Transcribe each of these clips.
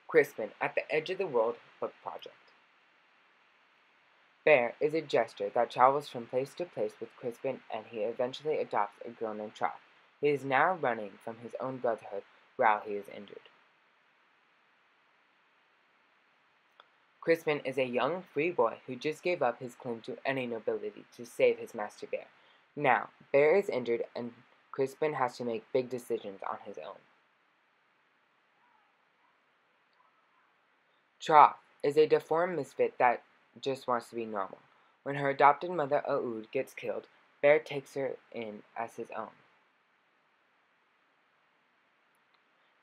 Crispin at the Edge of the World book project. Bear is a jester that travels from place to place with Crispin, and he eventually adopts a girl named Trot. He is now running from his own brotherhood while he is injured. Crispin is a young, free boy who just gave up his claim to any nobility to save his master Bear. Now, Bear is injured, and Crispin has to make big decisions on his own. Trot is a deformed misfit that just wants to be normal. When her adopted mother, Wold, gets killed, Bear takes her in as his own.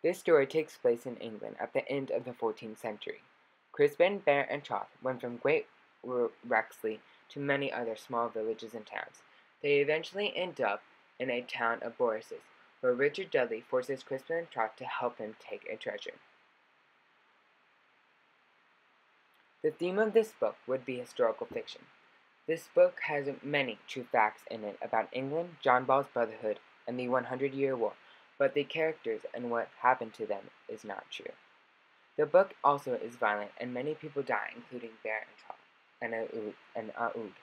This story takes place in England at the end of the 14th century. Crispin, Bear, and Trot went from Great Rexley to many other small villages and towns. They eventually end up in a town of Boris's, where Richard Dudley forces Crispin and Trot to help him take a treasure. The theme of this book would be historical fiction. This book has many true facts in it about England, John Ball's Brotherhood, and the 100-Year War, but the characters and what happened to them is not true. The book also is violent, and many people die, including Bear and Trot, and Wold.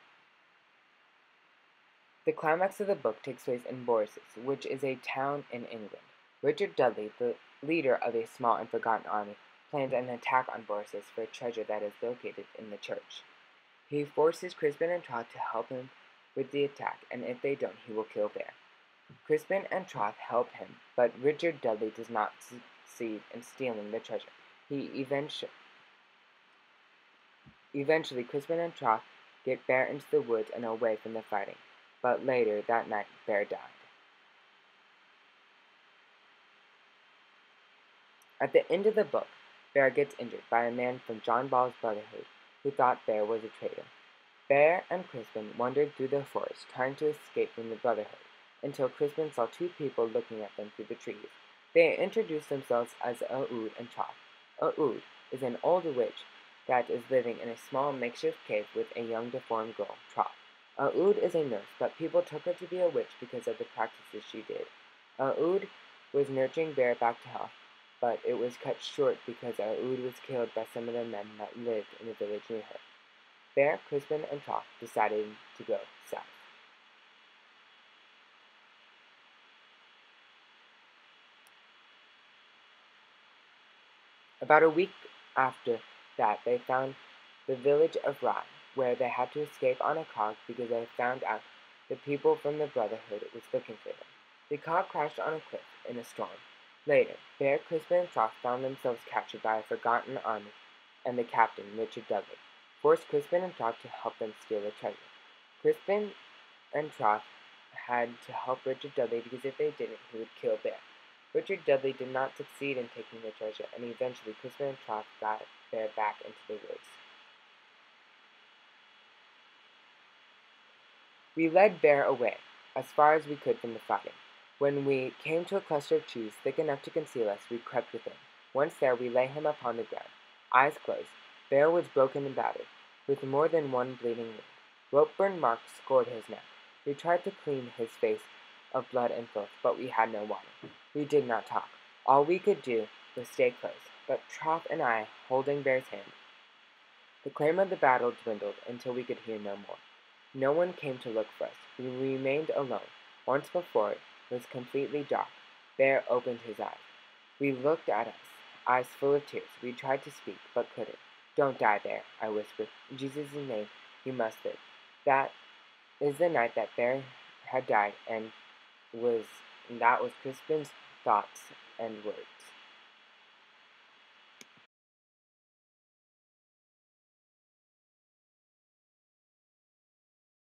The climax of the book takes place in Boris's, which is a town in England. Richard Dudley, the leader of a small and forgotten army, plans an attack on Boris's for a treasure that is located in the church. He forces Crispin and Trot to help him with the attack, and if they don't, he will kill Bear. Crispin and Trot help him, but Richard Dudley does not succeed in stealing the treasure. Eventually, Crispin and Trot get Bear into the woods and away from the fighting, but later that night, Bear died. At the end of the book, Bear gets injured by a man from John Ball's Brotherhood who thought Bear was a traitor. Bear and Crispin wandered through the forest trying to escape from the Brotherhood until Crispin saw two people looking at them through the trees. They introduced themselves as Wold and Trot. Wold is an old witch that is living in a small makeshift cave with a young deformed girl, Trot. Wold is a nurse, but people took her to be a witch because of the practices she did. Wold was nurturing Bear back to health, but it was cut short because Wold was killed by some of the men that lived in the village near her. Bear, Crispin, and Trot decided to go south. About a week after that, they found the village of Rye, where they had to escape on a cog because they found out the people from the Brotherhood was looking for them. The cog crashed on a cliff in a storm. Later, Bear, Crispin, and Trot found themselves captured by a forgotten army, and the captain, Richard Dudley, forced Crispin and Trot to help them steal the treasure. Crispin and Trot had to help Richard Dudley because if they didn't, he would kill Bear. Richard Dudley did not succeed in taking the treasure, and eventually Crispin and Trot got Bear back into the woods. We led Bear away, as far as we could from the fighting. When we came to a cluster of trees thick enough to conceal us, we crept within. Once there, we lay him upon the ground, eyes closed. Bear was broken and battered, with more than one bleeding wound. Rope-burn marks scored his neck. We tried to clean his face of blood and filth, but we had no water. We did not talk. All we could do was stay close, but Trot and I holding Bear's hand. The claim of the battle dwindled until we could hear no more. No one came to look for us. We remained alone. Once before, it was completely dark. Bear opened his eyes. We looked at us, eyes full of tears. We tried to speak, but couldn't. "Don't die, Bear," I whispered. "In Jesus' name, you must live." That is the night that Bear had died, and that was Crispin's thoughts and words.